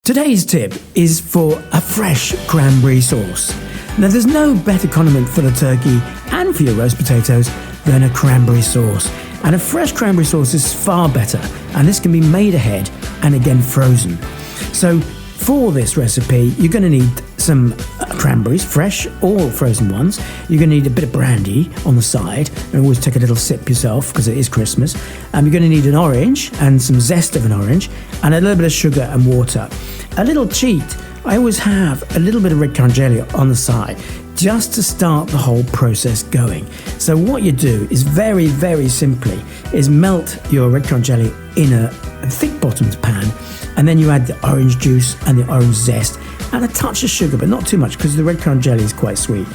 Today's tip is for a fresh cranberry sauce. Now, there's no better condiment for the turkey and for your roast potatoes than a cranberry sauce. And a fresh cranberry sauce is far better, and this can be made ahead and again frozen. So for this recipe, you're going to need some cranberries, fresh or frozen ones. You're going to need a bit of brandy on the side, and always take a little sip yourself because it is Christmas. You're going to need an orange and some zest of an orange, and a little bit of sugar and water. A little cheat, I always have a little bit of red currant jelly on the side just to start the whole process going. So what you do is very, very simply is melt your red currant jelly in a thick bottomed pan, and then you add the orange juice and the orange zest and a touch of sugar, but not too much because the red currant jelly is quite sweet.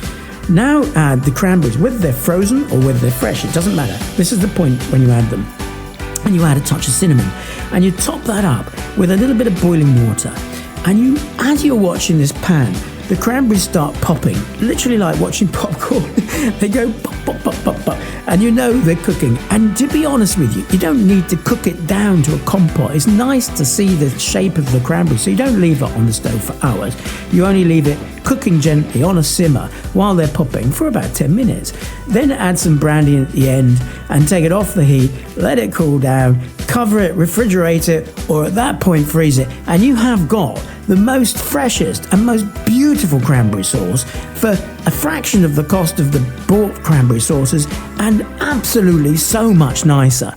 Now add the cranberries, whether they're frozen or whether they're fresh, it doesn't matter. This is the point when you add them. And you add a touch of cinnamon, and you top that up with a little bit of boiling water. And as you're watching this pan, the cranberries start popping, literally like watching popcorn. They go pop, pop, pop, pop, pop, and you know they're cooking. And to be honest with you, you don't need to cook it down to a compote. It's nice to see the shape of the cranberry, so you don't leave it on the stove for hours. You only leave it cooking gently on a simmer while they're popping for about 10 minutes. Then add some brandy at the end and take it off the heat, let it cool down, cover it, refrigerate it, or at that point freeze it, and you have got the most freshest and most beautiful cranberry sauce for a fraction of the cost of the bought cranberry sauces, and absolutely so much nicer.